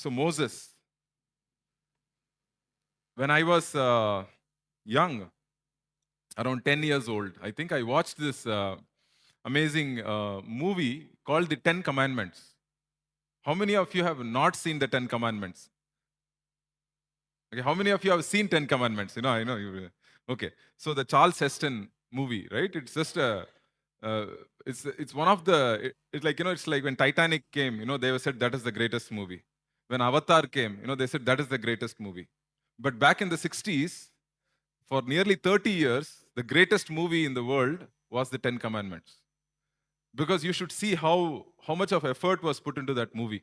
So Moses, when I was young, around 10 years old, I think I watched this amazing movie called The Ten Commandments. How many of you have not seen the Ten Commandments? Okay, how many of you have seen Ten Commandments? I know you. Okay, so the Charles Heston movie, right? It's just a, uh, it's one of the, it's like it's like when Titanic came, they said that is the greatest movie. When Avatar came, they said that is the greatest movie. But back in the 60s, for nearly 30 years, the greatest movie in the world was the Ten Commandments. Because you should see how much of effort was put into that movie.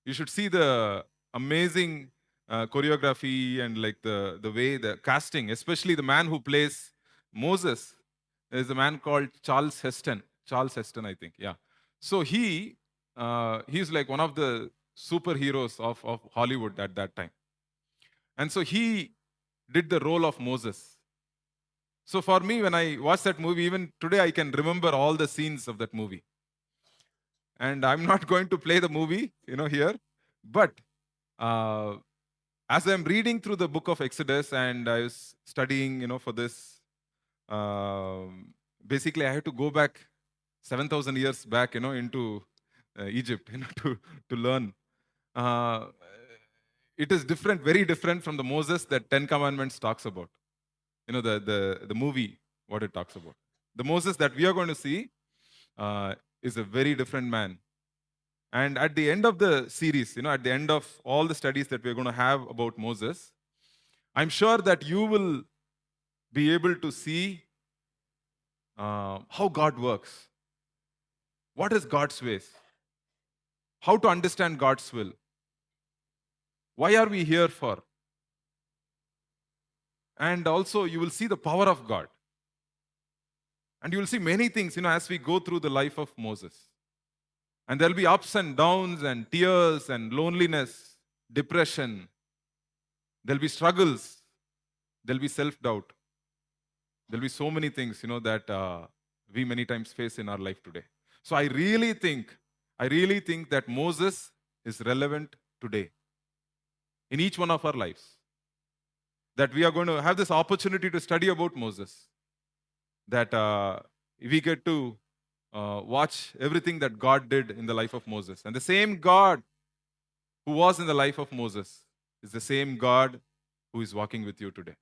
You should see the amazing choreography and like the way the casting, especially the man who plays Moses, is a man called Charles Heston. Charles Heston, I think. Yeah. So he's like one of the superheroes of Hollywood at that time. And so he did the role of Moses. So for me, when I watch that movie, even today, I can remember all the scenes of that movie. And I'm not going to play the movie, here, but uh, as I'm reading through the book of Exodus and I was studying, for this, basically I had to go back 7,000 years back, into Egypt, to learn. Uh, it is different, very different from the Moses that Ten Commandments talks about. The movie, what it talks about. The Moses that we are going to see is a very different man. And at the end of the series, at the end of all the studies that we're going to have about Moses, I'm sure that you will be able to see how God works. What is God's ways? How to understand God's will? Why are we here for? And also, you will see the power of God. And you will see many things, as we go through the life of Moses. And there'll be ups and downs and tears and loneliness, depression. There'll be struggles. There'll be self-doubt. There'll be so many things, that we many times face in our life today. So I really think that Moses is relevant today in each one of our lives. That we are going to have this opportunity to study about Moses. That we get to watch everything that God did in the life of Moses. And the same God who was in the life of Moses is the same God who is walking with you today.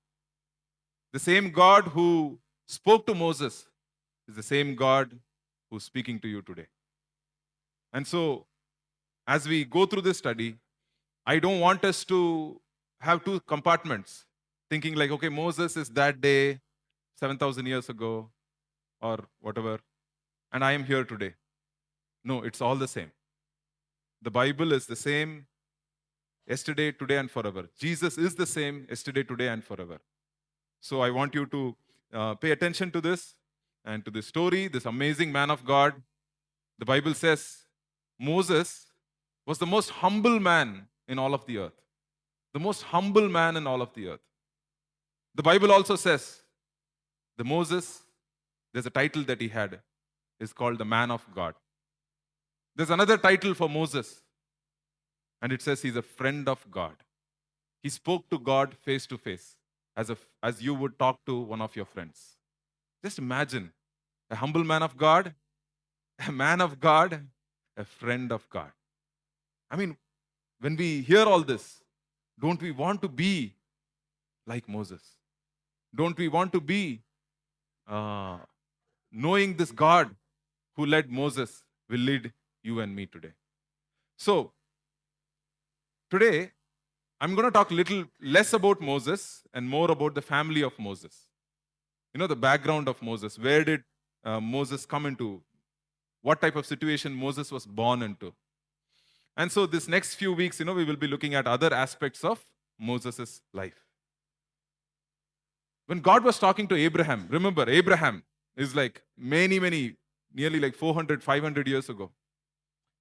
The same God who spoke to Moses is the same God who's speaking to you today. And so, as we go through this study, I don't want us to have two compartments, thinking like, okay, Moses is that day, 7,000 years ago, or whatever, and I am here today. No, it's all the same. The Bible is the same yesterday, today, and forever. Jesus is the same yesterday, today, and forever. So I want you to pay attention to this and to this story, this amazing man of God. The Bible says Moses was the most humble man in all of the earth. The most humble man in all of the earth. The Bible also says the Moses, there's a title that he had, is called the man of God. There's another title for Moses, and it says he's a friend of God. He spoke to God face to face, as you would talk to one of your friends. Just imagine a humble man of God, a man of God, a friend of God. I mean, when we hear all this, don't we want to be like Moses? Don't we want to be uh, knowing this God who led Moses will lead you and me today? So, today, I'm going to talk a little less about Moses and more about the family of Moses. The background of Moses. Where did Moses come into? What type of situation Moses was born into? And so, this next few weeks, we will be looking at other aspects of Moses' life. When God was talking to Abraham, remember, Abraham is like many, nearly like 400, 500 years ago.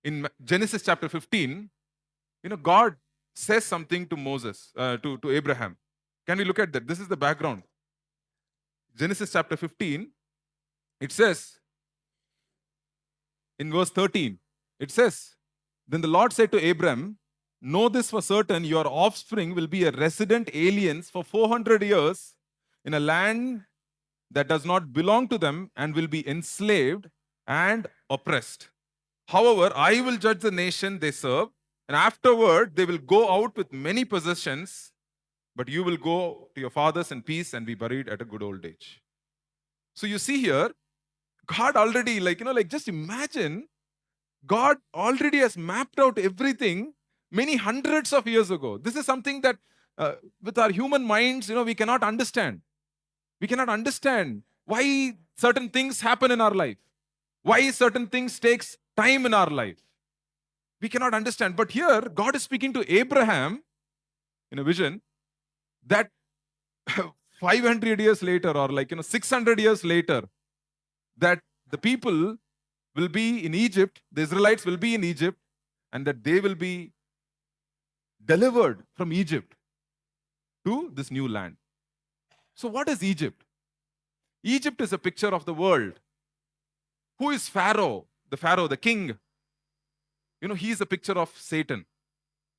In Genesis chapter 15, God says something to Moses, to Abraham. Can we look at that? This is the background. Genesis chapter 15, it says, in verse 13, it says, then the Lord said to Abram, know this for certain, your offspring will be a resident aliens for 400 years in a land that does not belong to them and will be enslaved and oppressed. However, I will judge the nation they serve, and afterward they will go out with many possessions, but you will go to your fathers in peace and be buried at a good old age. So you see here, God already, just imagine, God already has mapped out everything many hundreds of years ago. This is something that with our human minds, we cannot understand. We cannot understand why certain things happen in our life, why certain things takes time in our life. We cannot understand. But here, God is speaking to Abraham in a vision that 500 years later, or 600 years later, that the people will be in Egypt, the Israelites will be in Egypt, and that they will be delivered from Egypt to this new land. So what is Egypt? Egypt is a picture of the world. Who is Pharaoh? The Pharaoh, the king. He is a picture of Satan.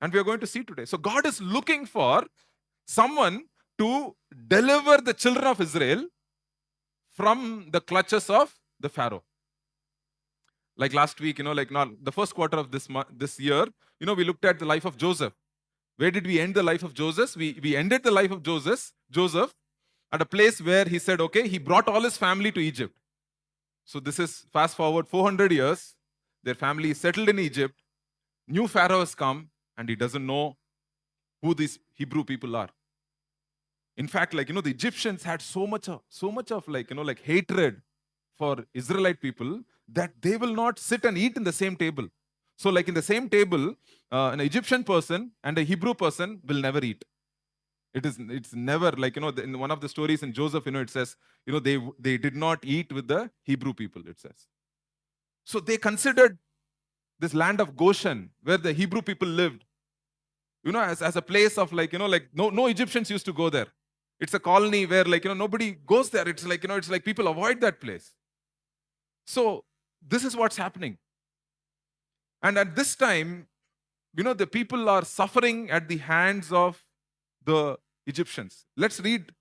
And we are going to see today. So God is looking for someone to deliver the children of Israel from the clutches of the Pharaoh. Like last week, the first quarter of this year, we looked at the life of Joseph. Where did we end the life of Joseph? We ended the life of Joseph at a place where he said, okay, he brought all his family to Egypt. So this is fast forward 400 years. Their family is settled in Egypt. New Pharaoh has come and he doesn't know who these Hebrew people are. In fact, the Egyptians had so much of hatred for Israelite people that they will not sit and eat in the same table. So in the same table, an Egyptian person and a Hebrew person will never eat. It's never in one of the stories in Joseph, it says, they did not eat with the Hebrew people, it says. So they considered this land of Goshen, where the Hebrew people lived, as a place of no Egyptians used to go there. It's a colony where nobody goes there. It's it's like people avoid that place. So this is what's happening. And at this time, the people are suffering at the hands of the Egyptians. Let's read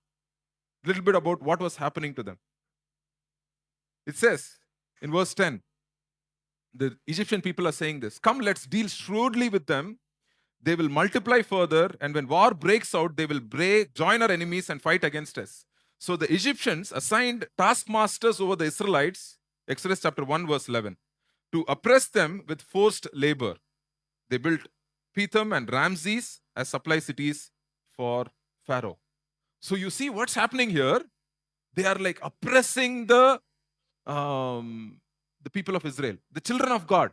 a little bit about what was happening to them. It says in verse 10, the Egyptian people are saying this: come, let's deal shrewdly with them. They will multiply further, and when war breaks out, they will join our enemies and fight against us. So the Egyptians assigned taskmasters over the Israelites, Exodus chapter 1, verse 11, to oppress them with forced labor. They built Pithom and Ramses as supply cities for Pharaoh. So you see what's happening here. They are oppressing the people of Israel, the children of God.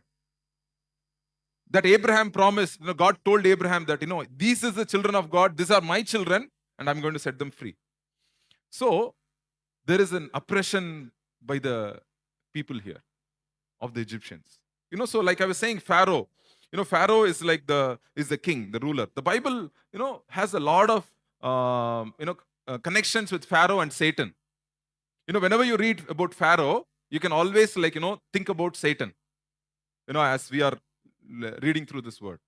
That Abraham promised, God told Abraham that, these is the children of God, these are my children, and I'm going to set them free. So there is an oppression by the people here of the Egyptians. So like I was saying, Pharaoh, Pharaoh is is the king, the ruler. The Bible, has a lot of connections with Pharaoh and Satan. Whenever you read about Pharaoh, you can always think about Satan. As we are reading through this word.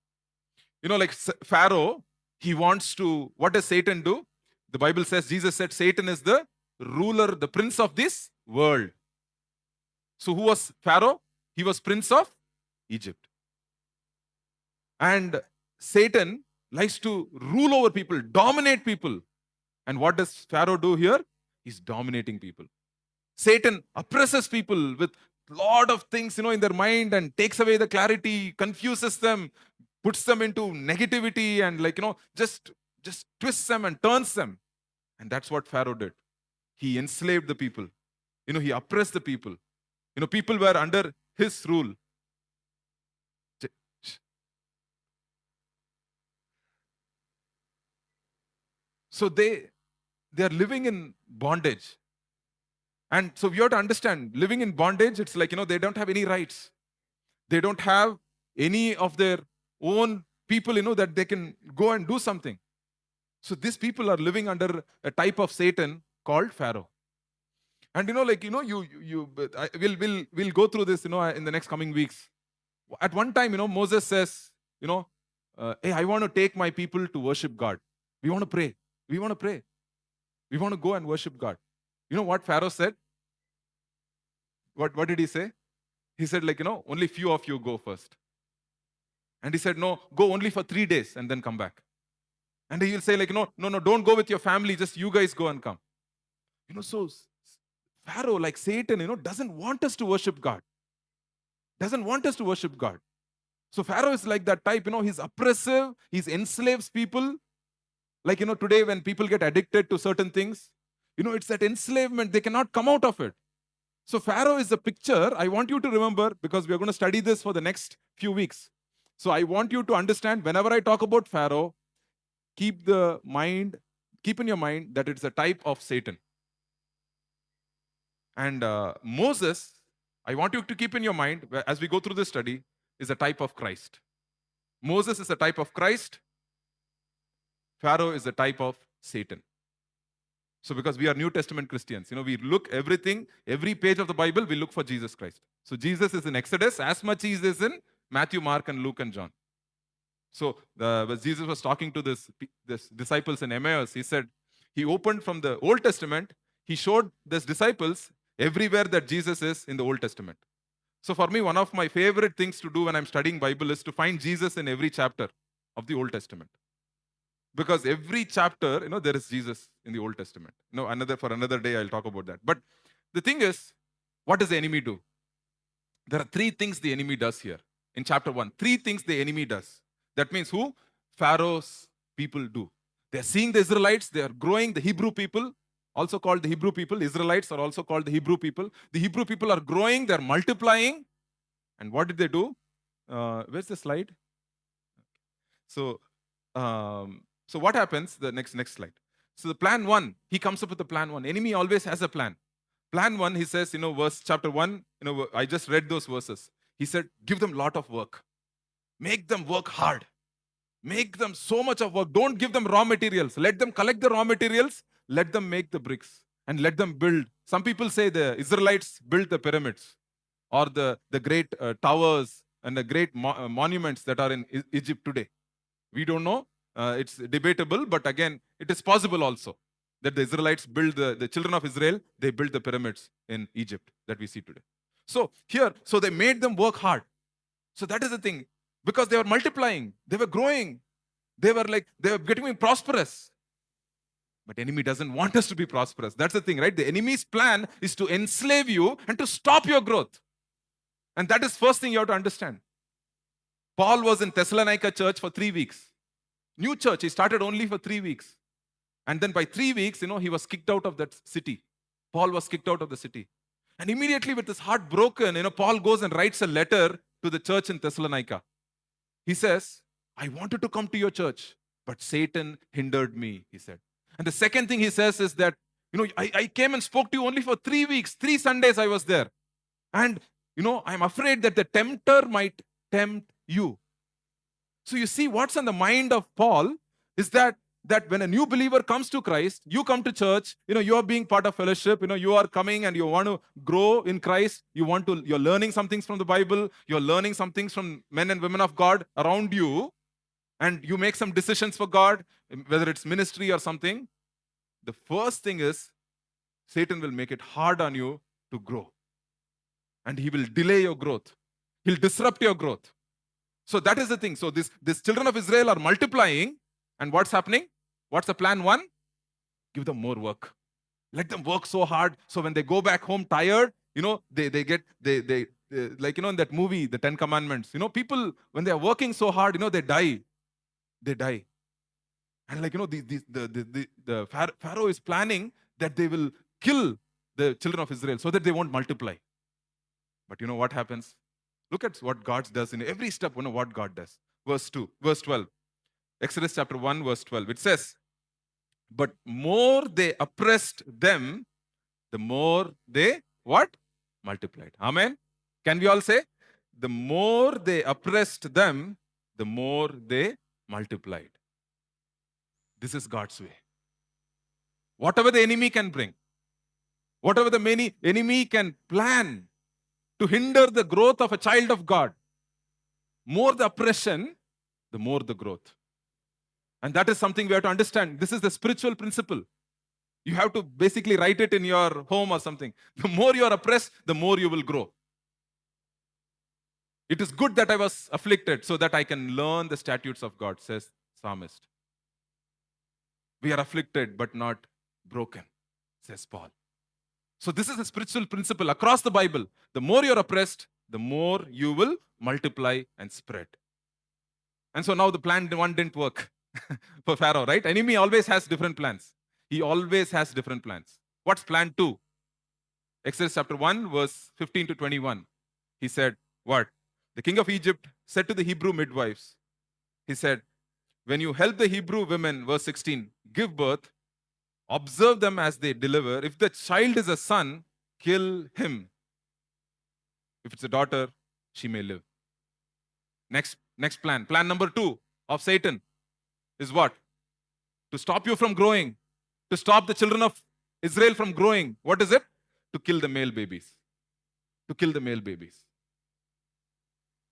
Pharaoh, he wants to, what does Satan do? The Bible says, Jesus said, Satan is the ruler, the prince of this world. So who was Pharaoh? He was prince of Egypt. And Satan likes to rule over people, dominate people. And what does Pharaoh do here? He's dominating people. Satan oppresses people with lot of things in their mind and takes away the clarity, confuses them, puts them into negativity, and just twists them and turns them. And that's what Pharaoh did. He enslaved the people. He oppressed the people. People were under his rule. So they are living in bondage. And so we have to understand, living in bondage, it's they don't have any rights. They don't have any of their own people, that they can go and do something. So these people are living under a type of Satan called Pharaoh. And we'll go through this, in the next coming weeks. At one time, Moses says, hey, I want to take my people to worship God. We want to pray. We want to pray. We want to go and worship God. You know what Pharaoh said? What did he say? He said, like, only few of you go first. And he said, no, go only for 3 days and then come back. And he will say, like, no, don't go with your family. Just you guys go and come. So Pharaoh, like Satan, doesn't want us to worship God. Doesn't want us to worship God. So Pharaoh is like that type, he's oppressive, he's enslaves people. Like, today when people get addicted to certain things, it's that enslavement, they cannot come out of it. So Pharaoh is a picture I want you to remember, because we're going to study this for the next few weeks. So I want you to understand, whenever I talk about Pharaoh, keep in your mind that it's a type of Satan. And Moses, I want you to keep in your mind, as we go through this study, is a type of Christ. Moses is a type of Christ. Pharaoh is a type of Satan. So because we are New Testament Christians, we look everything, every page of the Bible, we look for Jesus Christ. So Jesus is in Exodus as much as he is in Matthew, Mark, and Luke, and John. So when Jesus was talking to this disciples in Emmaus, he said, he opened from the Old Testament, he showed these disciples everywhere that Jesus is in the Old Testament. So for me, one of my favorite things to do when I'm studying Bible is to find Jesus in every chapter of the Old Testament. Because every chapter, there is Jesus in the Old Testament. For another day, I'll talk about that. But the thing is, what does the enemy do? There are 3 things the enemy does here in chapter 1. 3 things the enemy does. That means who? Pharaoh's people do. They're seeing the Israelites, they are growing. The Hebrew people, also called the Hebrew people, Israelites are also called the Hebrew people. The Hebrew people are growing, they're multiplying. And what did they do? Where's the slide? So what happens? The next slide. So the plan 1, he comes up with the plan 1. Enemy always has a plan. Plan 1, he says, verse chapter 1, I just read those verses. He said, give them a lot of work. Make them work hard. Make them so much of work. Don't give them raw materials. Let them collect the raw materials. Let them make the bricks and let them build. Some people say the Israelites built the pyramids or the great towers and the great monuments that are in Egypt today. We don't know. It's debatable, but again, it is possible also that the Israelites build the children of Israel, they built the pyramids in Egypt that we see today. So they made them work hard. So that is the thing. Because they were multiplying, they were growing, they were getting prosperous. But enemy doesn't want us to be prosperous. That's the thing, right? The enemy's plan is to enslave you and to stop your growth. And that is first thing you have to understand. Paul was in Thessalonica church for 3 weeks. New church, he started only for 3 weeks. And then by 3 weeks, he was kicked out of that city. Paul was kicked out of the city. And immediately with his heart broken, Paul goes and writes a letter to the church in Thessalonica. He says, I wanted to come to your church, but Satan hindered me, he said. And the second thing he says is that, I came and spoke to you only for 3 weeks. 3 Sundays I was there. And, I'm afraid that the tempter might tempt you. So you see what's on the mind of Paul is that when a new believer comes to Christ, you come to church, you are being part of fellowship, you are coming and you want to grow in Christ. You're learning some things from the Bible. You're learning some things from men and women of God around you. And you make some decisions for God, whether it's ministry or something. The first thing is, Satan will make it hard on you to grow. And he will delay your growth. He'll disrupt your growth. So that is the thing. So these children of Israel are multiplying. And what's happening? What's the plan 1? Give them more work. Let them work so hard. So when they go back home tired, they get like, in that movie, The 10 Commandments, people, when they are working so hard, they die. They die. And like, the Pharaoh is planning that they will kill the children of Israel so that they won't multiply. But what happens? Look at what God does in every step, what God does. Verse 12. Exodus chapter 1, verse 12. It says, but more they oppressed them, the more they, what? Multiplied. Amen? Can we all say? The more they oppressed them, the more they multiplied. This is God's way. Whatever the enemy can bring, whatever the enemy can plan to hinder the growth of a child of God, more the oppression, the more the growth. And that is something we have to understand. This is the spiritual principle. You have to basically write it in your home or something. The more you are oppressed, the more you will grow. It is good that I was afflicted so that I can learn the statutes of God, says psalmist. We are afflicted but not broken, says Paul. So this is a spiritual principle across the Bible. The more you're oppressed, the more you will multiply and spread. And so now the plan one didn't work for Pharaoh, right? Enemy always has different plans. He always has different plans. What's plan 2? Exodus chapter 1, verse 15 to 21. He said, what? The king of Egypt said to the Hebrew midwives, he said, when you help the Hebrew women, verse 16, give birth, observe them as they deliver. If the child is a son, kill him. If it's a daughter, she may live. Next plan. Plan number 2 of Satan is what? To stop you from growing. To stop the children of Israel from growing. What is it? To kill the male babies. To kill the male babies.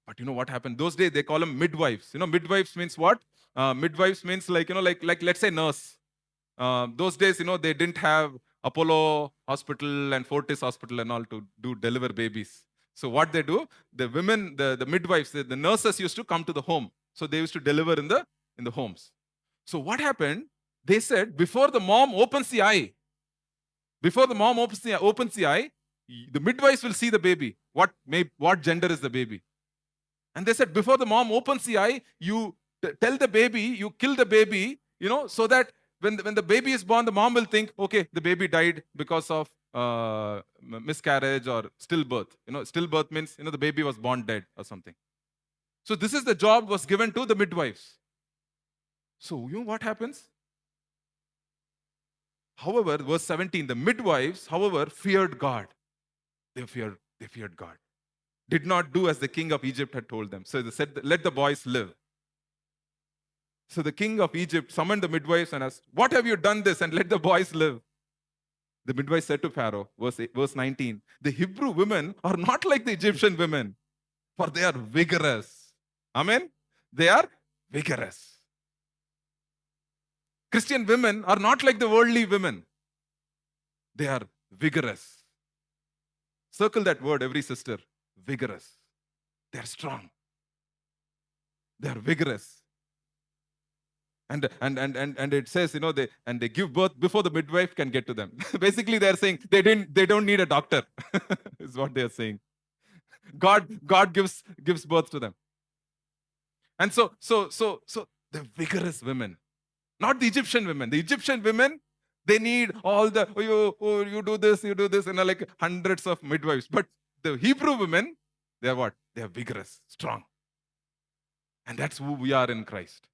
But you know what happened? Those days they call them midwives. You know, midwives means what? Midwives means like let's say nurse. Those days, they didn't have Apollo Hospital and Fortis Hospital and all to deliver babies. So what they do, the women, the midwives, the nurses used to come to the home. So they used to deliver in the homes. So what happened? They said before the mom opens the eye, the midwives will see the baby. What gender is the baby? And they said before the mom opens the eye, you tell the baby, you kill the baby, so that when the baby is born, the mom will think, okay, the baby died because of miscarriage or stillbirth. Stillbirth means, the baby was born dead or something. So this is the job was given to the midwives. So you know what happens? However, verse 17, the midwives, however, feared God. They feared God. Did not do as the king of Egypt had told them. So they said, let the boys live. So the king of Egypt summoned the midwives and asked, what have you done this and let the boys live? The midwives said to Pharaoh, verse 19, the Hebrew women are not like the Egyptian women, for they are vigorous. Amen? They are vigorous. Christian women are not like the worldly women. They are vigorous. Circle that word, every sister. Vigorous. They are strong. They are vigorous. And it says, they give birth before the midwife can get to them. Basically, they are saying they don't need a doctor, is what they are saying. God gives birth to them. And so the vigorous women, not the Egyptian women. The Egyptian women, they need all the, you do this, and like hundreds of midwives. But the Hebrew women, they are what? They are vigorous, strong. And that's who we are in Christ.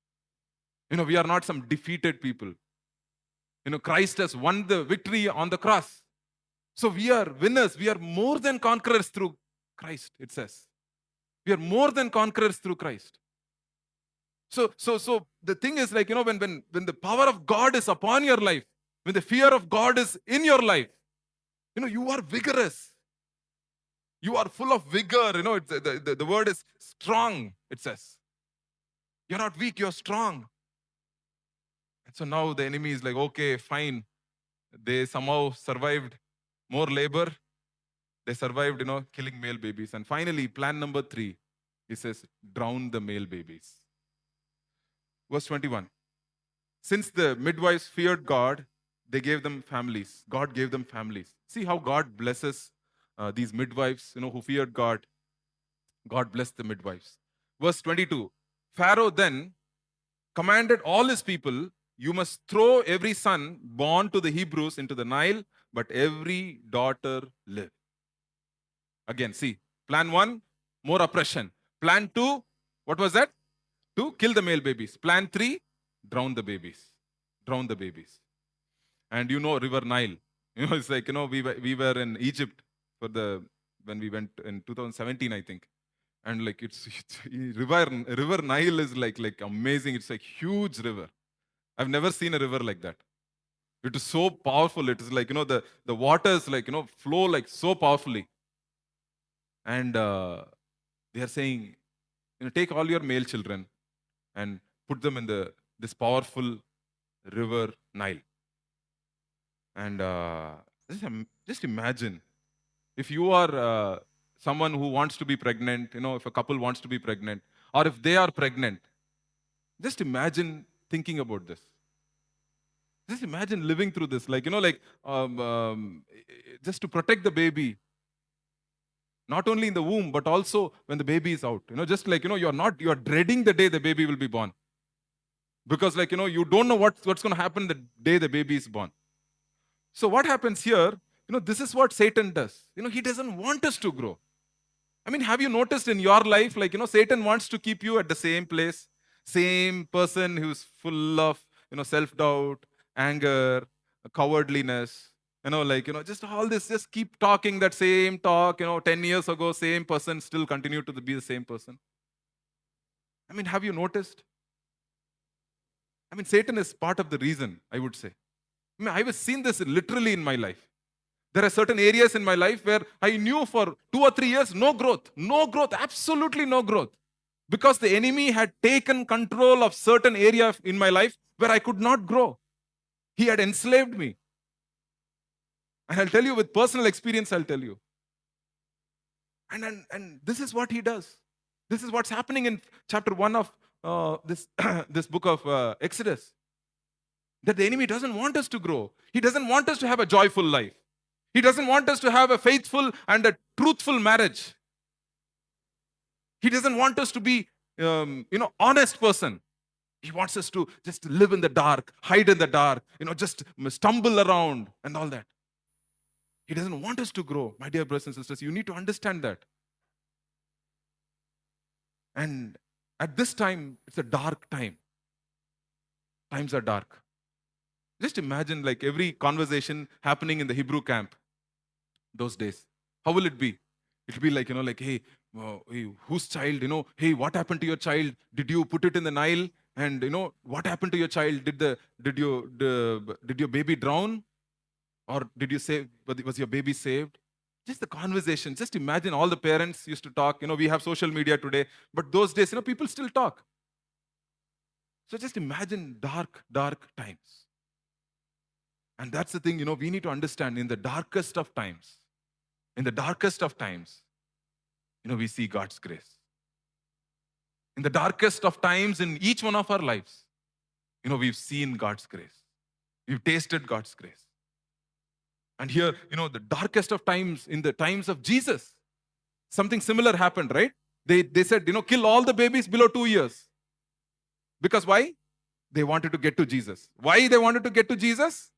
We are not some defeated people. Christ has won the victory on the cross. So we are winners. We are more than conquerors through Christ, it says. We are more than conquerors through Christ. So the thing is like, when the power of God is upon your life, when the fear of God is in your life, you are vigorous. You are full of vigor. The word is strong, it says. You're not weak, you're strong. And so now the enemy is like, okay, fine. They somehow survived more labor. They survived, killing male babies. And finally, plan number 3, he says, drown the male babies. Verse 21. Since the midwives feared God, they gave them families. God gave them families. See how God blesses these midwives, who feared God. God blessed the midwives. Verse 22. Pharaoh then commanded all his people, you must throw every son born to the Hebrews into the Nile, but every daughter live. Again, see, plan 1, more oppression. Plan 2, what was that? To kill the male babies. Plan 3, drown the babies. Drown the babies. And River Nile. It's like, we were in Egypt when we went in 2017, I think. And like River Nile is like amazing. It's like huge river. I've never seen a river like that. It is so powerful. It is like, the waters like, flow like so powerfully. And they are saying, take all your male children and put them in this powerful river Nile. And just imagine if you are someone who wants to be pregnant, if a couple wants to be pregnant, or if they are pregnant, just imagine thinking about this. Just imagine living through this, just to protect the baby, not only in the womb, but also when the baby is out. Just like, you're dreading the day the baby will be born. Because you don't know what's going to happen the day the baby is born. So what happens here, this is what Satan does. He doesn't want us to grow. I mean, have you noticed in your life, Satan wants to keep you at the same place, same person who's full of, self-doubt, anger, cowardliness, just all this, just keep talking that same talk, 10 years ago, same person still continue to be the same person. I mean, have you noticed? I mean, Satan is part of the reason, I would say. I mean, I've seen this literally in my life. There are certain areas in my life where I knew for 2 or 3 years, no growth, absolutely no growth. Because the enemy had taken control of certain area in my life where I could not grow. He had enslaved me. And I'll tell you with personal experience, I'll tell you. And this is what he does. This is what's happening in chapter 1 of this book of Exodus. That the enemy doesn't want us to grow. He doesn't want us to have a joyful life. He doesn't want us to have a faithful and a truthful marriage. He doesn't want us to be, honest person. He wants us to just live in the dark, hide in the dark, just stumble around and all that. He doesn't want us to grow. My dear brothers and sisters, you need to understand that. And at this time, it's a dark time. Times are dark. Just imagine like every conversation happening in the Hebrew camp those days. How will it be? It'll be like, hey, whose child, hey, what happened to your child? Did you put it in the Nile? And, what happened to your child? Did your baby drown? Or did you save, was your baby saved? Just the conversation. Just imagine all the parents used to talk. We have social media today, but those days, people still talk. So just imagine dark, dark times. And that's the thing, we need to understand in the darkest of times, we see God's grace. In the darkest of times in each one of our lives, we've seen God's grace. We've tasted God's grace. And here, the darkest of times, in the times of Jesus, something similar happened, right? They said, kill all the babies below 2 years. Because why? They wanted to get to Jesus. Why they wanted to get to Jesus?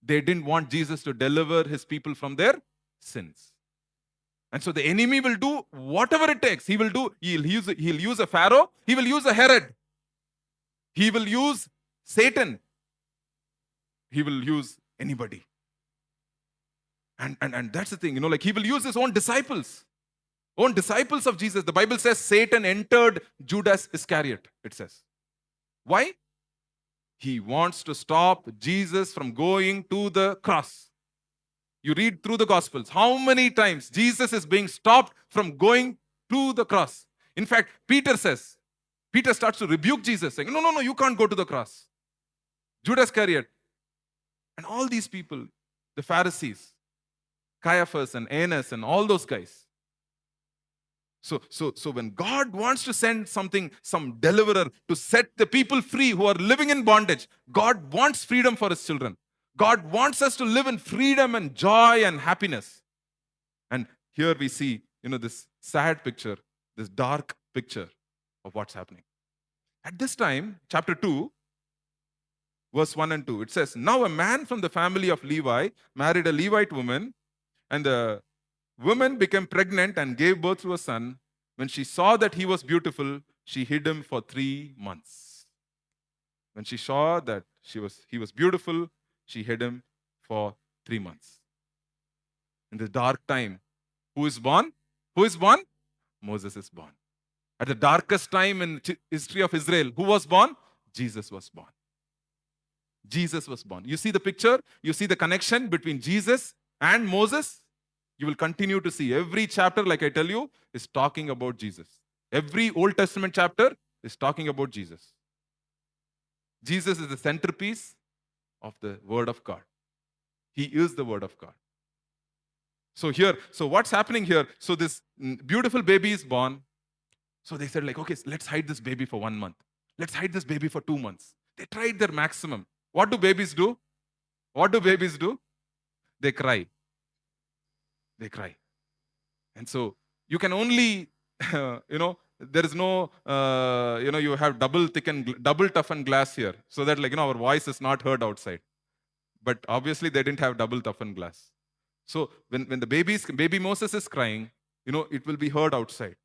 They didn't want Jesus to deliver his people from their sins. And so the enemy will do whatever it takes. He'll use a Pharaoh. He will use a Herod. He will use Satan. He will use anybody. And that's the thing, he will use his own disciples of Jesus. The Bible says Satan entered Judas Iscariot, it says. Why? He wants to stop Jesus from going to the cross. You read through the Gospels, how many times Jesus is being stopped from going to the cross. In fact, Peter starts to rebuke Jesus, saying, no, you can't go to the cross. Judas Iscariot, and all these people, the Pharisees, Caiaphas and Annas and all those guys. So when God wants to send some deliverer to set the people free who are living in bondage, God wants freedom for his children. God wants us to live in freedom and joy and happiness. And here we see, this sad picture, this dark picture of what's happening. At this time, chapter 2, verse 1 and 2, it says, now a man from the family of Levi married a Levite woman, and the woman became pregnant and gave birth to a son. When she saw that he was beautiful, she hid him for 3 months. When she saw that he was beautiful, she hid him for 3 months. In the dark time, who is born? Moses is born. At the darkest time in history of Israel, who was born? Jesus was born. Jesus was born. You see the picture? You see the connection between Jesus and Moses? You will continue to see every chapter, like I tell you, is talking about Jesus. Every Old Testament chapter is talking about Jesus. Jesus is the centerpiece of the Word of God. He is the Word of God. So what's happening here? So this beautiful baby is born. So they said, like, okay, let's hide this baby for 1 month. Let's hide this baby for 2 months. They tried their maximum. What do babies do? What do babies do? They cry. They cry. And so you can only, there is no, you have double toughened glass here, so that, like, our voice is not heard outside. But obviously they didn't have double toughened glass. So when the baby Moses is crying, it will be heard outside.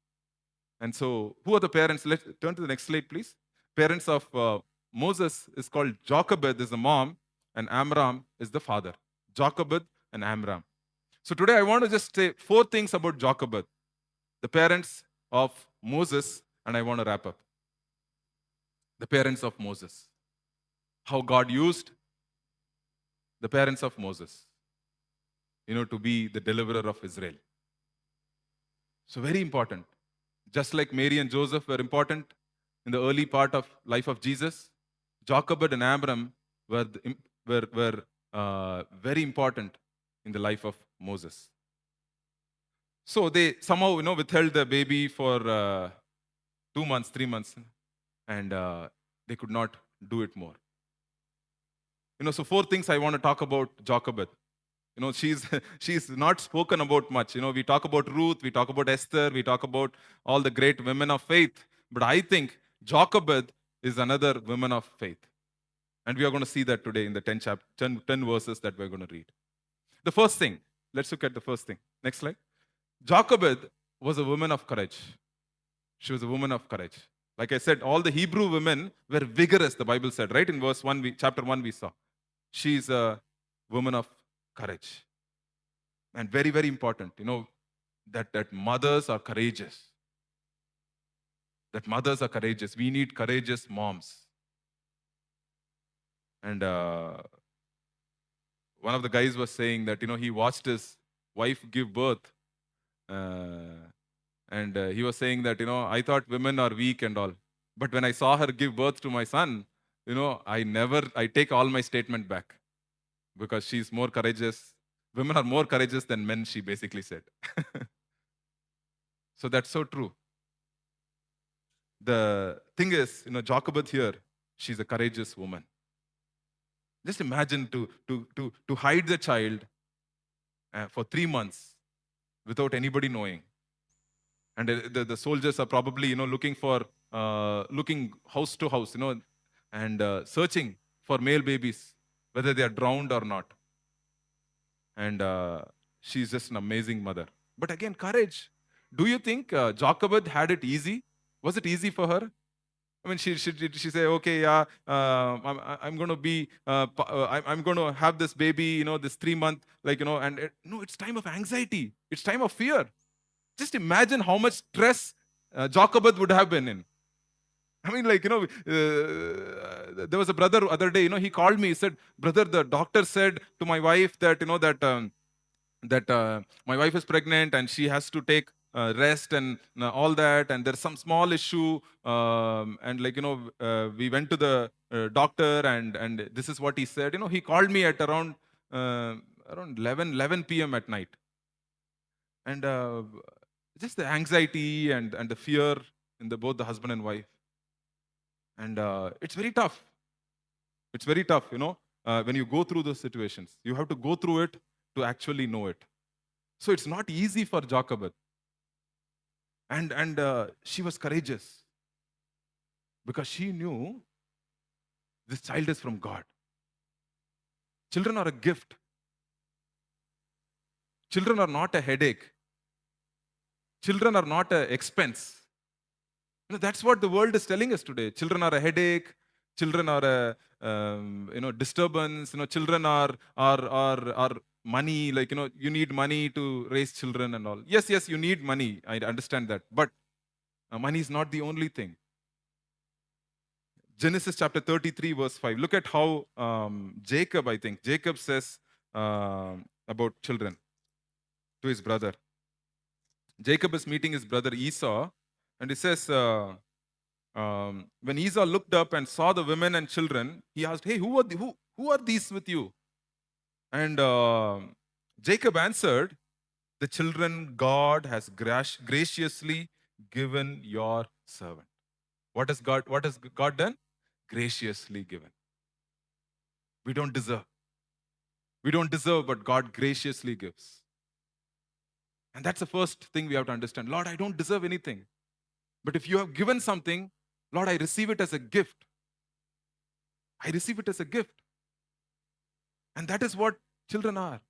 And so who are the parents? Let's turn to the next slide, please. Parents of Moses is called Jochebed is the mom, and Amram is the father. Jochebed and Amram. So today I want to just say 4 things about Jochebed, the parents of Moses, and I want to wrap up. The parents of Moses. How God used the parents of Moses, to be the deliverer of Israel. So very important. Just like Mary and Joseph were important in the early part of life of Jesus, Jochebed and Amram were very important in the life of Moses. So they somehow, withheld the baby for 2 months, 3 months, and they could not do it more. So 4 things I want to talk about Jochebed. She's not spoken about much. We talk about Ruth, we talk about Esther, we talk about all the great women of faith. But I think Jochebed is another woman of faith. And we are going to see that today in the 10 verses that we're going to read. The first thing, let's look at the first thing. Next slide. Jochebed was a woman of courage. She was a woman of courage. Like I said, all the Hebrew women were vigorous, the Bible said, right? In verse 1, chapter 1, we saw. She's a woman of courage. And very, very important, that mothers are courageous. That mothers are courageous. We need courageous moms. And one of the guys was saying that, he watched his wife give birth. And he was saying that, I thought women are weak and all. But when I saw her give birth to my son, I take all my statement back. Because she's more courageous. Women are more courageous than men, she basically said. So that's so true. The thing is, Jochebed here, she's a courageous woman. Just imagine to hide the child for 3 months without anybody knowing. And the soldiers are probably, looking house to house, and searching for male babies, whether they are drowned or not. And she's just an amazing mother. But again, courage. Do you think Jochebed had it easy? Was it easy for her? I mean, she say, okay, yeah, I'm going to be, I'm going to have this baby, this 3 month, and no, it's time of anxiety. It's time of fear. Just imagine how much stress Jochebed would have been in. I mean, there was a brother other day, he called me, he said, brother, the doctor said to my wife that, that my wife is pregnant and she has to take rest and all that, and there's some small issue, and we went to the doctor, and this is what he said. He called me at around 11 p.m. at night, and just the anxiety and the fear in both the husband and wife, and it's very tough. It's very tough, when you go through those situations. You have to go through it to actually know it. So it's not easy for Jochebed. And she was courageous because she knew this child is from God. Children are a gift. Children are not a headache. Children are not an expense. That's what the world is telling us today. Children are a headache. Children are a disturbance. Children are money. You need money to raise children and all. Yes, you need money. I understand that. But money is not the only thing. Genesis chapter 33, verse 5. Look at how Jacob says about children to his brother. Jacob is meeting his brother Esau, and he says, When Esau looked up and saw the women and children, he asked, "Hey, who are these with you?" And Jacob answered, "The children God has graciously given your servant." What has God done? Graciously given. We don't deserve. We don't deserve, but God graciously gives. And that's the first thing we have to understand. Lord, I don't deserve anything. But if you have given something, Lord, I receive it as a gift. I receive it as a gift. And that is what children are.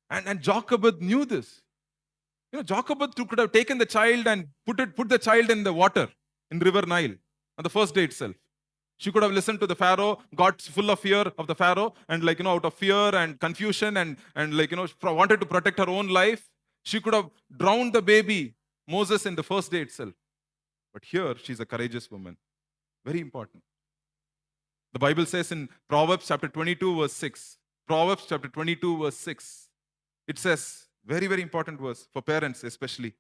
And Jochebed knew this. You know, Jochebed could have taken the child and put the child in the water in River Nile on the first day itself. She could have listened to the Pharaoh, got full of fear of the Pharaoh, and out of fear and confusion and wanted to protect her own life. She could have drowned the baby Moses in the first day itself. But here she's a courageous woman. Very important. The Bible says in Proverbs chapter 22, verse 6. Proverbs chapter 22, verse 6. It says, very, very important verse for parents especially.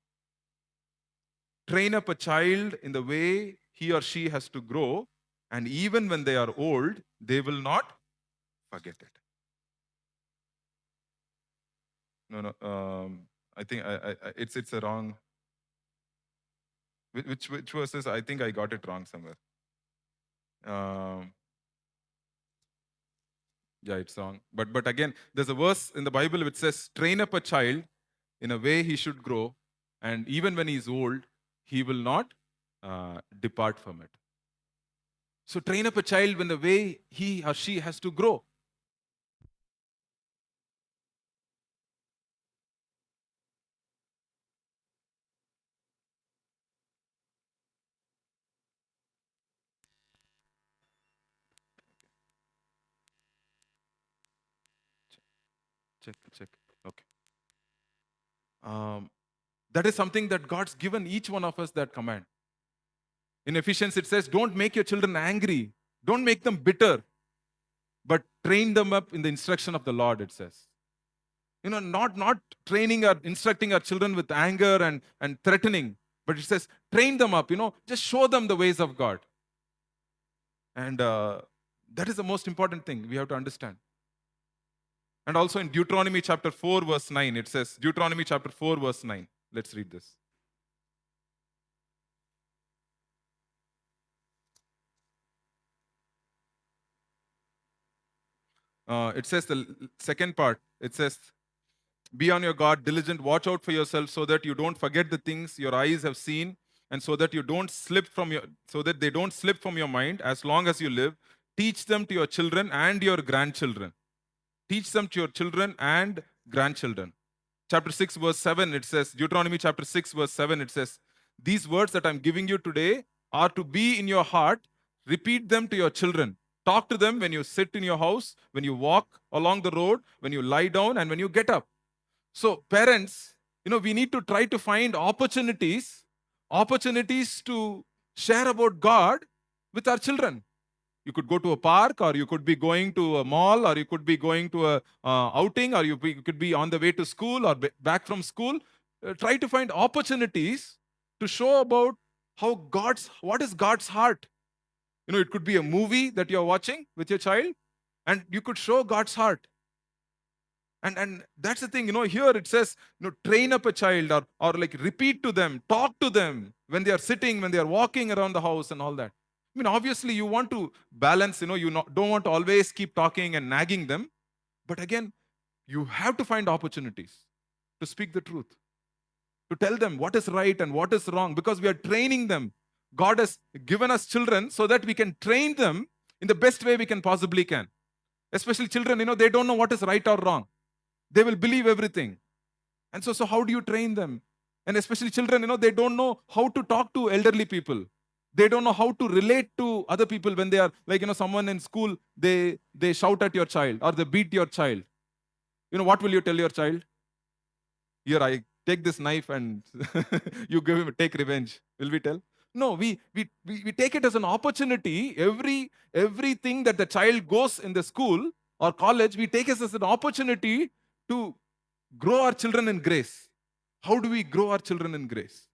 Train up a child in the way he or she has to grow, and even when they are old, they will not forget it. No. I think it's a wrong. Which verses? I think I got it wrong somewhere. Yeah, it's wrong. But again, there's a verse in the Bible which says, "Train up a child in a way he should grow, and even when he's old, he will not depart from it." So train up a child in the way he or she has to grow. Check. Okay. That is something that God's given each one of us, that command. In Ephesians, it says, "Don't make your children angry. Don't make them bitter, but train them up in the instruction of the Lord," it says. Not training or instructing our children with anger and threatening, but it says, train them up, just show them the ways of God. And that is the most important thing we have to understand. And also in Deuteronomy chapter 4, verse 9, it says, Deuteronomy chapter 4, verse 9. Let's read this. It says the second part, it says, "Be on your guard, diligent, watch out for yourself, so that you don't forget the things your eyes have seen, and so that they don't slip from your mind as long as you live. Teach them to your children and your grandchildren." Teach them to your children and grandchildren. Chapter 6, verse 7, it says, Deuteronomy chapter 6, verse 7, it says, "These words that I'm giving you today are to be in your heart. Repeat them to your children. Talk to them when you sit in your house, when you walk along the road, when you lie down, and when you get up." So, parents, we need to try to find opportunities to share about God with our children. You could go to a park, or you could be going to a mall, or you could be going to a outing, or you could be on the way to school or back from school. Try to find opportunities to show about what is God's heart. It could be a movie that you're watching with your child, and you could show God's heart. And that's the thing, here it says, train up a child, or like repeat to them, talk to them when they are sitting, when they are walking around the house and all that. Obviously you want to balance, don't want to always keep talking and nagging them. But again, you have to find opportunities to speak the truth, to tell them what is right and what is wrong, because we are training them. God has given us children so that we can train them in the best way we can possibly can. Especially children, they don't know what is right or wrong. They will believe everything. And so how do you train them? And especially children, they don't know how to talk to elderly people. They don't know how to relate to other people when they are, someone in school, they shout at your child or they beat your child. What will you tell your child? "Here, I take this knife and you take revenge." Will we tell? No, we take it as an opportunity. Everything that the child goes in the school or college, we take it as an opportunity to grow our children in grace. How do we grow our children in grace?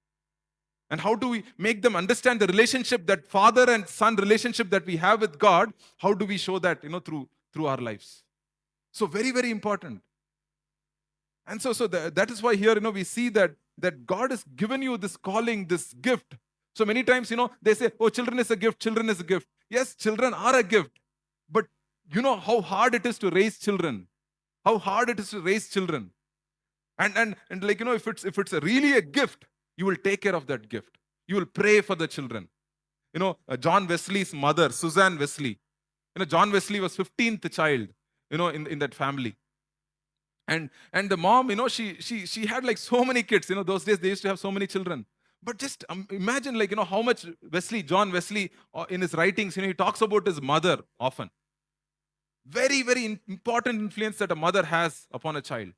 And how do we make them understand the relationship, that father and son relationship that we have with God? How do we show that, through our lives? So very, very important. And so that is why here, we see that God has given you this calling, this gift. So many times, they say, oh, children is a gift, children is a gift. Yes, children are a gift. But you know how hard it is to raise children. How hard it is to raise children. And like, if it's really a gift, you will take care of that gift. You will pray for the children. John Wesley's mother, Suzanne Wesley. John Wesley was 15th child, in that family. And the mom, she had like so many kids. Those days they used to have so many children. But just imagine, like, how much John Wesley, in his writings, he talks about his mother often. Very, very important influence that a mother has upon a child.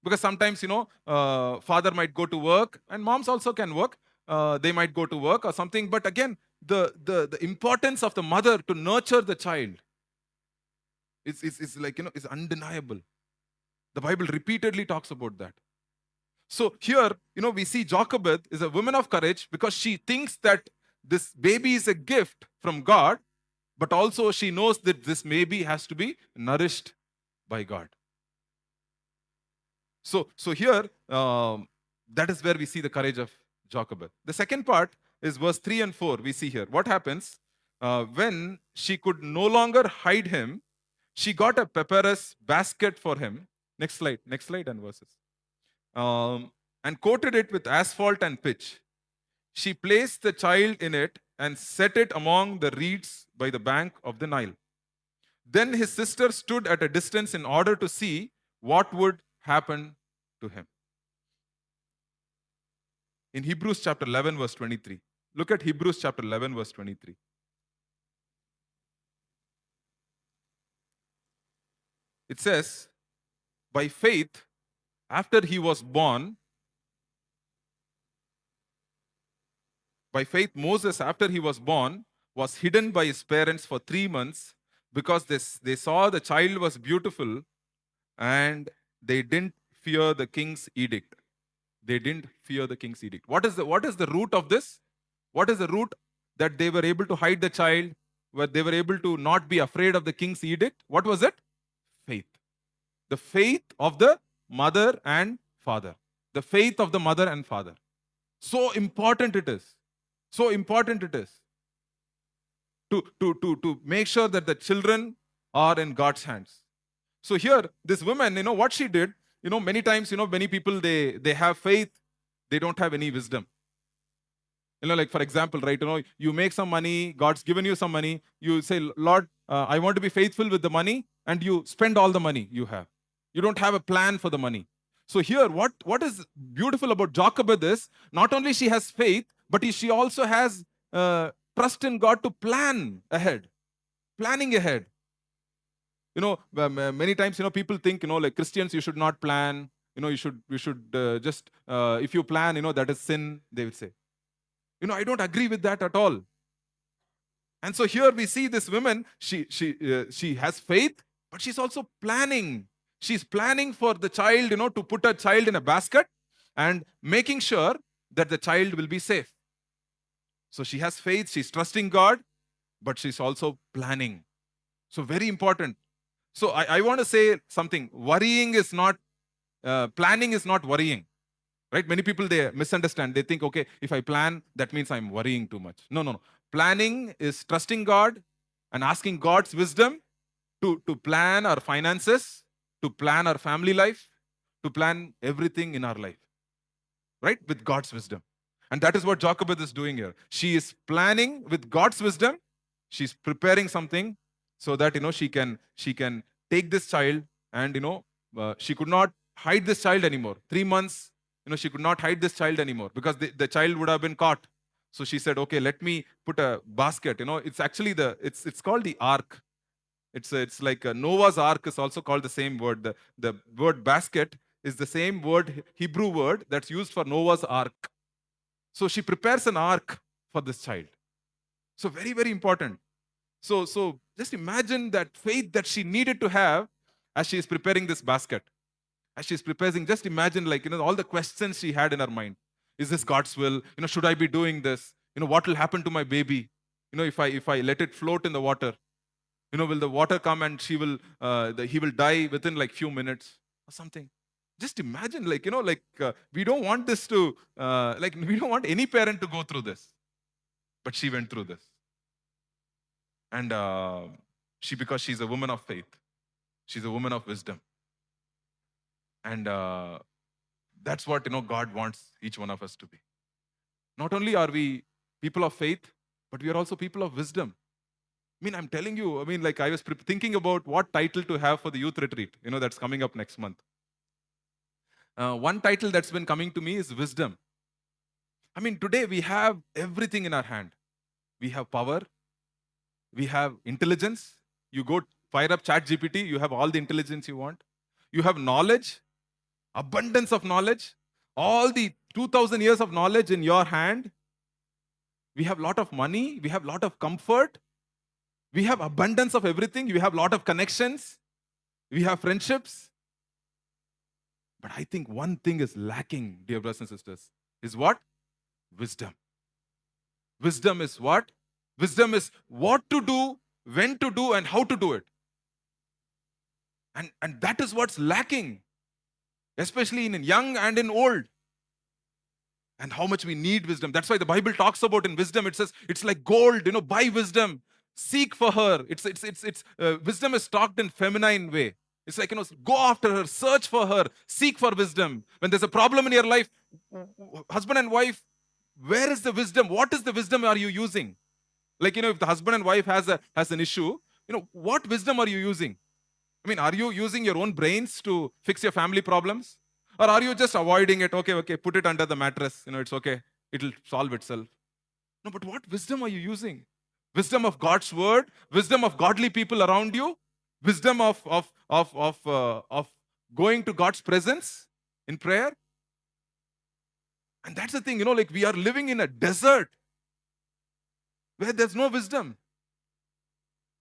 Because sometimes, father might go to work, and moms also can work. They might go to work or something. But again, the importance of the mother to nurture the child is like, is undeniable. The Bible repeatedly talks about that. So here, we see Jochebed is a woman of courage because she thinks that this baby is a gift from God, but also she knows that this baby has to be nourished by God. So here, that is where we see the courage of Jochebed. The second part is verse 3 and 4. We see here. What happens? When she could no longer hide him, she got a papyrus basket for him. Next slide and verses. And coated it with asphalt and pitch. She placed the child in it and set it among the reeds by the bank of the Nile. Then his sister stood at a distance in order to see what would happen to him. In Hebrews chapter 11, verse 23. Look at Hebrews chapter 11, verse 23. It says, by faith, after he was born, Moses, after he was born, was hidden by his parents for 3 months because they saw the child was beautiful and they didn't fear the king's edict. They didn't fear the king's edict. What is the root of this? What is the root that they were able to hide the child, where they were able to not be afraid of the king's edict? What was it? Faith. The faith of the mother and father. The faith of the mother and father. So important it is. So important it is to make sure that the children are in God's hands. So here, this woman, what she did, many times, many people, they have faith, they don't have any wisdom. Like for example, right, you make some money, God's given you some money, you say, Lord, I want to be faithful with the money, and you spend all the money you have. You don't have a plan for the money. So here, what is beautiful about Jochebed is, not only she has faith, but she also has trust in God to plan ahead. Planning ahead. Many times, people think, like Christians, you should not plan. You should just, if you plan, that is sin, they will say. I don't agree with that at all. And so here we see this woman, she has faith, but she's also planning. She's planning for the child, to put a child in a basket and making sure that the child will be safe. So she has faith, she's trusting God, but she's also planning. So very important. So I want to say something. Worrying is not, planning is not worrying. Right? Many people, they misunderstand. They think, okay, if I plan, that means I'm worrying too much. No. Planning is trusting God and asking God's wisdom to plan our finances, to plan our family life, to plan everything in our life. Right? With God's wisdom. And that is what Jochebed is doing here. She is planning with God's wisdom. She's preparing something so that, she can take this child and, she could not hide this child anymore. 3 months, she could not hide this child anymore because the child would have been caught. So she said, okay, let me put a basket. It's actually it's called the ark. It's like Noah's ark is also called the same word. The word basket is the same word, Hebrew word, that's used for Noah's ark. So she prepares an ark for this child. So very, very important. So just imagine that faith that she needed to have as she is preparing this basket. As she's preparing, just imagine, like, all the questions she had in her mind. Is this God's will? Should I be doing this? What will happen to my baby? If I let it float in the water, will the water come and he will die within like few minutes or something? Just imagine, we don't want this to, we don't want any parent to go through this. But she went through this. And because she's a woman of faith, she's a woman of wisdom. And that's what, God wants each one of us to be. Not only are we people of faith, but we are also people of wisdom. I'm telling you, I was thinking about what title to have for the youth retreat, that's coming up next month. One title that's been coming to me is wisdom. Today we have everything in our hand. We have power. We have intelligence. You go fire up ChatGPT, you have all the intelligence you want. You have knowledge, abundance of knowledge, all the 2,000 years of knowledge in your hand. We have a lot of money. We have a lot of comfort. We have abundance of everything. We have a lot of connections. We have friendships. But I think one thing is lacking, dear brothers and sisters, is what? Wisdom. Wisdom is what? Wisdom is what to do, when to do, and how to do it. And that is what's lacking, especially in young and in old. And how much we need wisdom. That's why the Bible talks about in wisdom, it says it's like gold, buy wisdom, seek for her. Wisdom is talked in feminine way. It's like, go after her, search for her, seek for wisdom. When there's a problem in your life, husband and wife, where is the wisdom? What is the wisdom are you using? If the husband and wife has an issue, what wisdom are you using? Are you using your own brains to fix your family problems? Or are you just avoiding it? Okay, put it under the mattress. It's okay. It'll solve itself. No, but what wisdom are you using? Wisdom of God's word, wisdom of godly people around you, wisdom of going to God's presence in prayer. And that's the thing, we are living in a desert where there's no wisdom.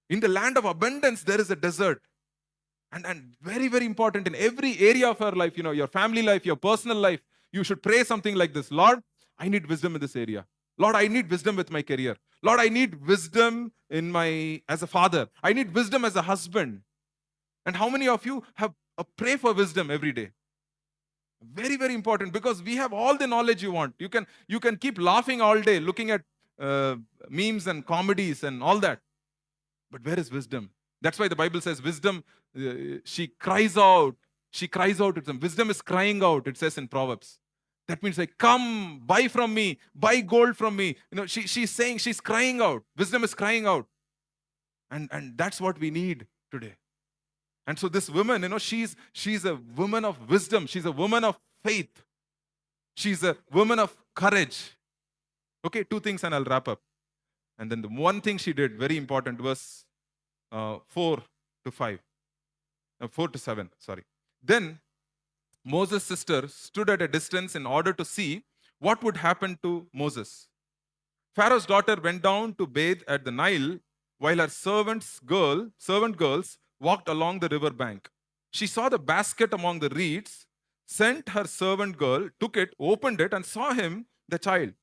In the land of abundance, there is a desert. And very, very important in every area of our life, your family life, your personal life, you should pray something like this. Lord, I need wisdom in this area. Lord, I need wisdom with my career. Lord, I need wisdom as a father. I need wisdom as a husband. And how many of you have pray for wisdom every day? Very, very important, because we have all the knowledge you want. You can keep laughing all day, looking at memes and comedies and all that. But where is wisdom? That's why the Bible says wisdom, she cries out. She cries out. Wisdom is crying out, it says in Proverbs. That means come, buy from me, buy gold from me. She's saying, she's crying out. Wisdom is crying out. And that's what we need today. And so this woman, she's a woman of wisdom. She's a woman of faith. She's a woman of courage. Okay, 2 things and I'll wrap up. And then the one thing she did, very important, verse 4 to 7, sorry. Then Moses' sister stood at a distance in order to see what would happen to Moses. Pharaoh's daughter went down to bathe at the Nile while her servant girls walked along the river bank. She saw the basket among the reeds, sent her servant girl, took it, opened it, and saw him, the child.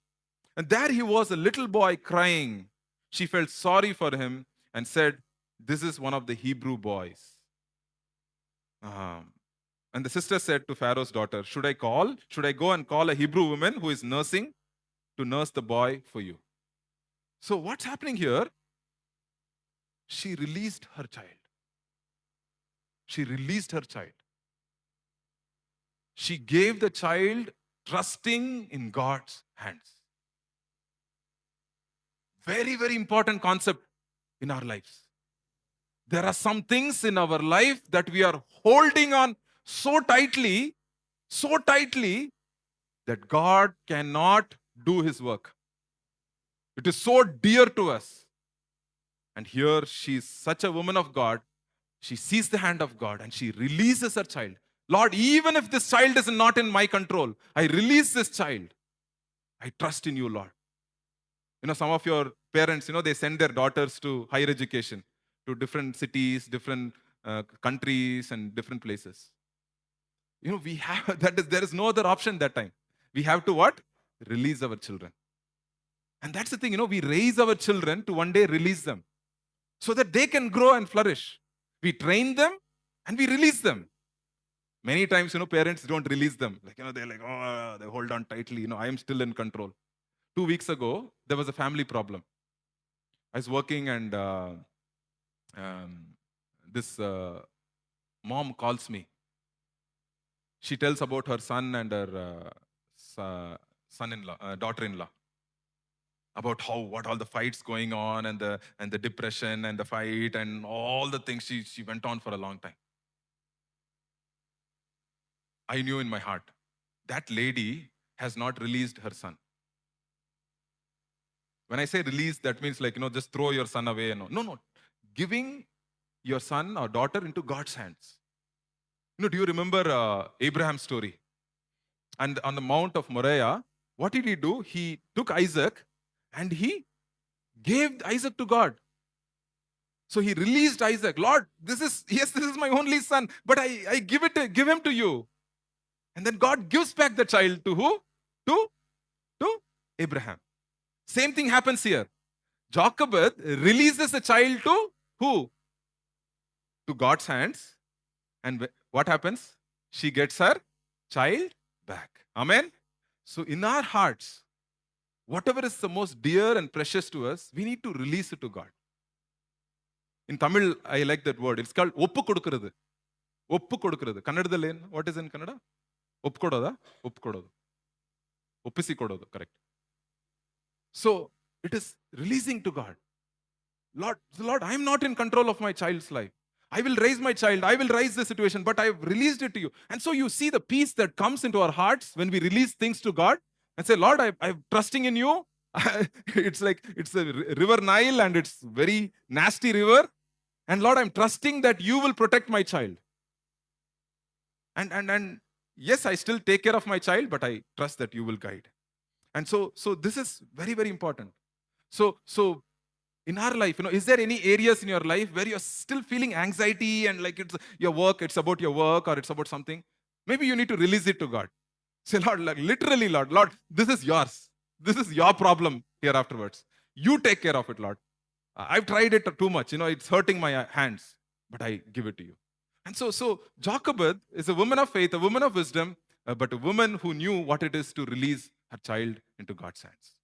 And there he was, a little boy crying. She felt sorry for him and said, "This is one of the Hebrew boys." And the sister said to Pharaoh's daughter, Should I go and call a Hebrew woman who is nursing to nurse the boy for you? So what's happening here? She released her child. She released her child. She gave the child trusting in God's hands. Very, very important concept in our lives. There are some things in our life that we are holding on so tightly that God cannot do his work. It is so dear to us. And here she is such a woman of God. She sees the hand of God and she releases her child. Lord, even if this child is not in my control, I release this child. I trust in you, Lord. Some of your parents, they send their daughters to higher education, to different cities, different countries, and different places. We have there is no other option that time. We have to what? release our children. And that's the thing, we raise our children to one day release them so that they can grow and flourish. We train them and we release them. Many times, parents don't release them. Like, they're like, oh, they hold on tightly. I am still in control. 2 weeks ago, there was a family problem. I was working and this mom calls me. She tells about her son and her son-in-law, daughter-in-law, about what all the fights going on and the depression and the fight and all the things she went on for a long time. I knew in my heart, that lady has not released her son. When I say release, that means like, just throw your son away. No. Giving your son or daughter into God's hands. Do you remember Abraham's story? And on the Mount of Moriah, what did he do? He took Isaac and he gave Isaac to God. So he released Isaac. Lord, this is my only son, but I give him to you. And then God gives back the child to who? To Abraham. Same thing happens here. Jochebed releases a child to who? To God's hands. And what happens? She gets her child back. Amen? So in our hearts, whatever is the most dear and precious to us, we need to release it to God. In Tamil, I like that word. It's called oppu kodukurathu. Oppu kodukurathu. Kannadadalli, what is in Kannada? Oppu kododa? Oppu kododu. Oppisi kododu, correct. So it is releasing to God. Lord, I am not in control of my child's life. I will raise my child. I will raise the situation, but I have released it to you. And so you see the peace that comes into our hearts when we release things to God and say, Lord, I'm trusting in you. It's like, it's a river Nile and it's very nasty river. And Lord, I'm trusting that you will protect my child. And yes, I still take care of my child, but I trust that you will guide. And so this is very, very important. So in our life, is there any areas in your life where you're still feeling anxiety and like it's your work, it's about your work or it's about something? Maybe you need to release it to God. Say, Lord, like literally, Lord, this is yours. This is your problem here afterwards. You take care of it, Lord. I've tried it too much. It's hurting my hands, but I give it to you. And so Jochebed is a woman of faith, a woman of wisdom, but a woman who knew what it is to release her child into God's hands.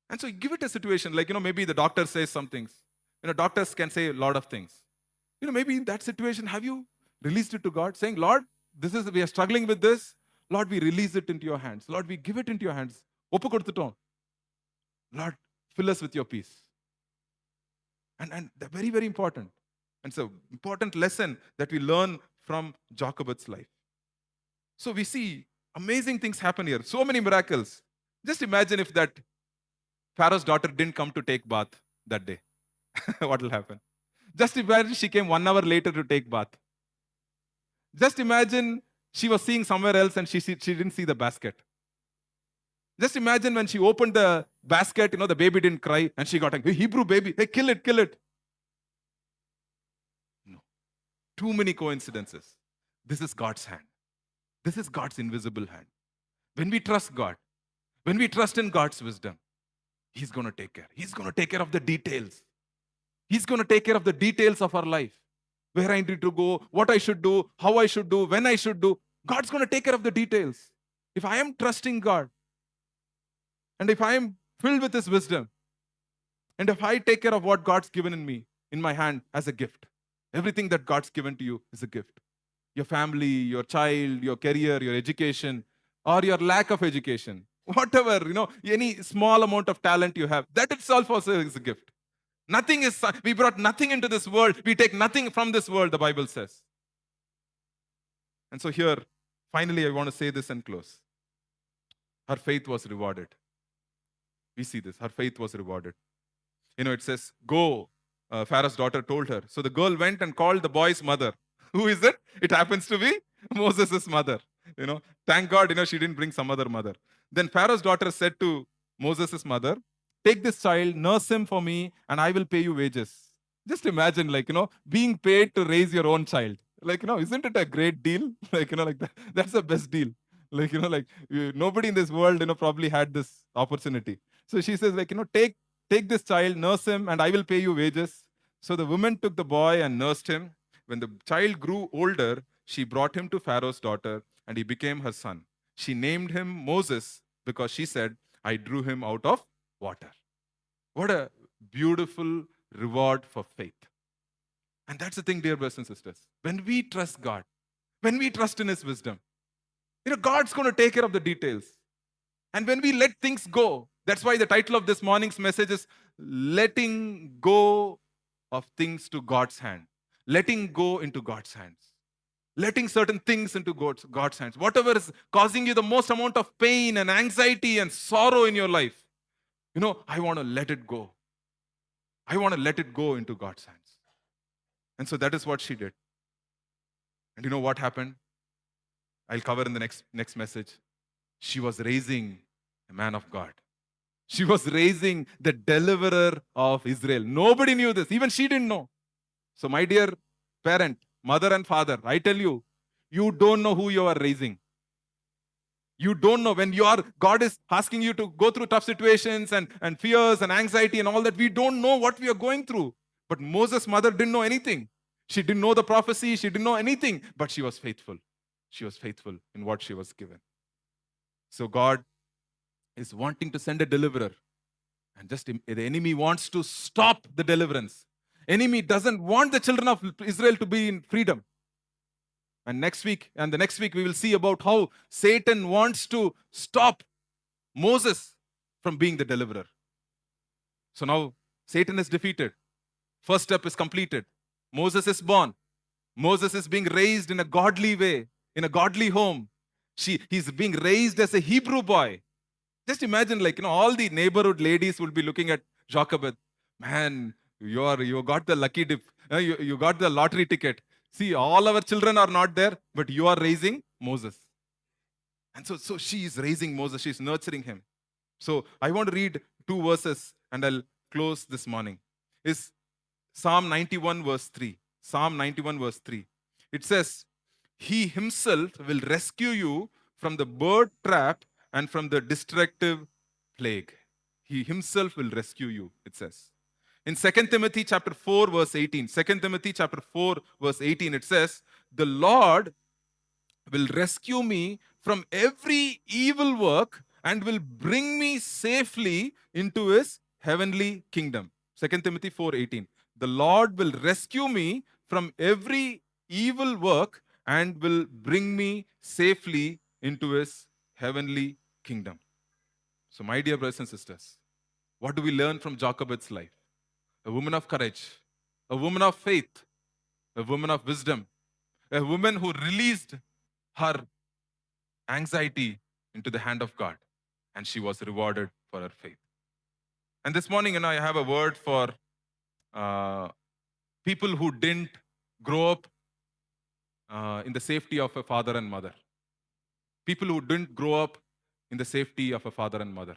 And so give it a situation like, maybe the doctor says some things. Doctors can say a lot of things. Maybe in that situation, have you released it to God? Saying, Lord, we are struggling with this. Lord, we release it into your hands. Lord, we give it into your hands. Oppu koduthutom. Lord, fill us with your peace. And they're very, very important. And so important lesson that we learn from Jochebed's life. So we see amazing things happen here. So many miracles. Just imagine if that Pharaoh's daughter didn't come to take bath that day. What will happen? Just imagine she came 1 hour later to take bath. Just imagine she was seeing somewhere else and she didn't see the basket. Just imagine when she opened the basket, the baby didn't cry and she got a Hebrew baby. Hey, kill it. No. Too many coincidences. This is God's hand. This is God's invisible hand. When we trust God, when we trust in God's wisdom, He's going to take care. He's going to take care of the details. He's going to take care of the details of our life. Where I need to go, what I should do, how I should do, when I should do. God's going to take care of the details. If I am trusting God, and if I am filled with His wisdom, and if I take care of what God's given in me, in my hand as a gift, everything that God's given to you is a gift. Your family, your child, your career, your education, or your lack of education. Whatever, any small amount of talent you have, that itself also is a gift. We brought nothing into this world. We take nothing from this world, the Bible says. And so here, finally, I want to say this and close. Her faith was rewarded. We see this. Her faith was rewarded. It says, go, Pharaoh's daughter told her. So the girl went and called the boy's mother. Who is it? It happens to be Moses' mother. Thank God, she didn't bring some other mother. Then Pharaoh's daughter said to Moses' mother, take this child, nurse him for me, and I will pay you wages. Just imagine, being paid to raise your own child. Isn't it a great deal? Like that. That's the best deal. Like, nobody in this world, probably had this opportunity. So she says, like, take this child, nurse him, and I will pay you wages. So the woman took the boy and nursed him. When the child grew older, she brought him to Pharaoh's daughter, and he became her son. She named him Moses because she said, I drew him out of water. What a beautiful reward for faith. And that's the thing, dear brothers and sisters. When we trust God, when we trust in His wisdom, God's going to take care of the details. And when we let things go, that's why the title of this morning's message is Letting Go of Things to God's Hand. Letting go into God's hands. Letting certain things into God's hands. Whatever is causing you the most amount of pain and anxiety and sorrow in your life, I want to let it go. I want to let it go into God's hands. And so that is what she did. And you know what happened? I'll cover in the next message. She was raising a man of God. She was raising the deliverer of Israel. Nobody knew this. Even she didn't know. So my dear parent, mother and father, I tell you, you don't know who you are raising. You don't know when God is asking you to go through tough situations and fears and anxiety and all that. We don't know what we are going through. But Moses' mother didn't know anything. She didn't know the prophecy. She didn't know anything. But she was faithful. She was faithful in what she was given. So God is wanting to send a deliverer. And just the enemy wants to stop the deliverance. Enemy doesn't want the children of Israel to be in freedom. And the next week, we will see about how Satan wants to stop Moses from being the deliverer. So now Satan is defeated. First step is completed. Moses is born. Moses is being raised in a godly way, in a godly home. He's being raised as a Hebrew boy. Just imagine, all the neighborhood ladies will be looking at Jochebed. Man, you got the lucky dip. You got the lottery ticket. See, all our children are not there, but you are raising Moses. And so she is raising Moses. She's nurturing him. So I want to read 2 verses and I'll close this morning. It's Psalm 91 verse 3. Psalm 91 verse 3. It says, He Himself will rescue you from the bird trap and from the destructive plague. He Himself will rescue you, it says. In 2 Timothy chapter 4 verse 18, 2 Timothy chapter 4 verse 18, it says, The Lord will rescue me from every evil work and will bring me safely into His heavenly kingdom. 2 Timothy 4:18. The Lord will rescue me from every evil work and will bring me safely into His heavenly kingdom. So my dear brothers and sisters, what do we learn from Jochebed's life? A woman of courage, a woman of faith, a woman of wisdom, a woman who released her anxiety into the hand of God, and she was rewarded for her faith. And this morning, I have a word for people who didn't grow up in the safety of a father and mother. People who didn't grow up in the safety of a father and mother.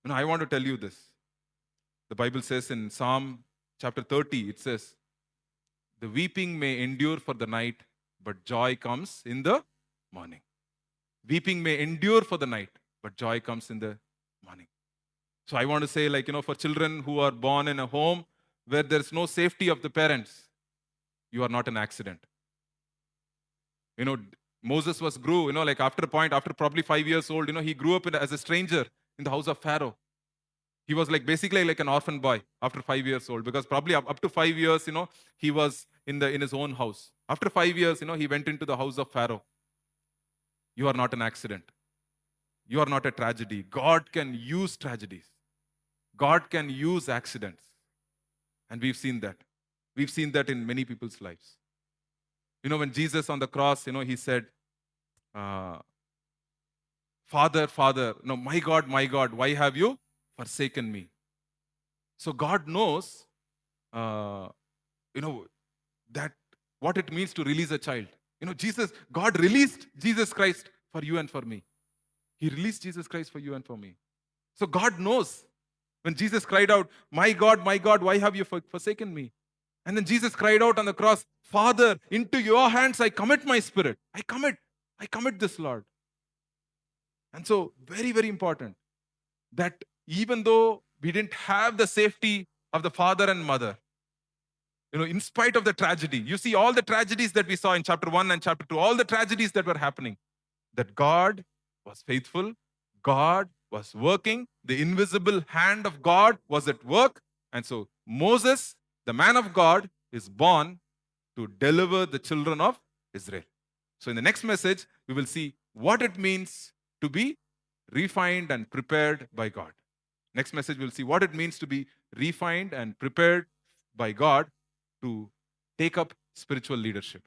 I want to tell you this. The Bible says in Psalm chapter 30, it says, The weeping may endure for the night, but joy comes in the morning. Weeping may endure for the night, but joy comes in the morning. So I want to say, for children who are born in a home where there's no safety of the parents, you are not an accident. Moses grew, after probably 5 years old, he grew up as a stranger in the house of Pharaoh. He was basically an orphan boy after 5 years old, because probably up to 5 years, he was in his own house. After 5 years, he went into the house of Pharaoh. You are not an accident. You are not a tragedy. God can use tragedies. God can use accidents. And we've seen that. We've seen that in many people's lives. When Jesus on the cross, he said, Father, Father, no, my God, why have you forsaken me? So God knows, that what it means to release a child. God released Jesus Christ for you and for me. He released Jesus Christ for you and for me. So God knows when Jesus cried out, my God, why have you forsaken me? And then Jesus cried out on the cross, Father, into your hands I commit my spirit. I commit. I commit this, Lord. And so, very, very important that even though we didn't have the safety of the father and mother, in spite of the tragedy, you see all the tragedies that we saw in chapter 1 and chapter 2, all the tragedies that were happening, that God was faithful, God was working, the invisible hand of God was at work. And so Moses, the man of God, is born to deliver the children of Israel. So in the next message, we will see what it means to be refined and prepared by God. Next message, we'll see what it means to be refined and prepared by God to take up spiritual leadership.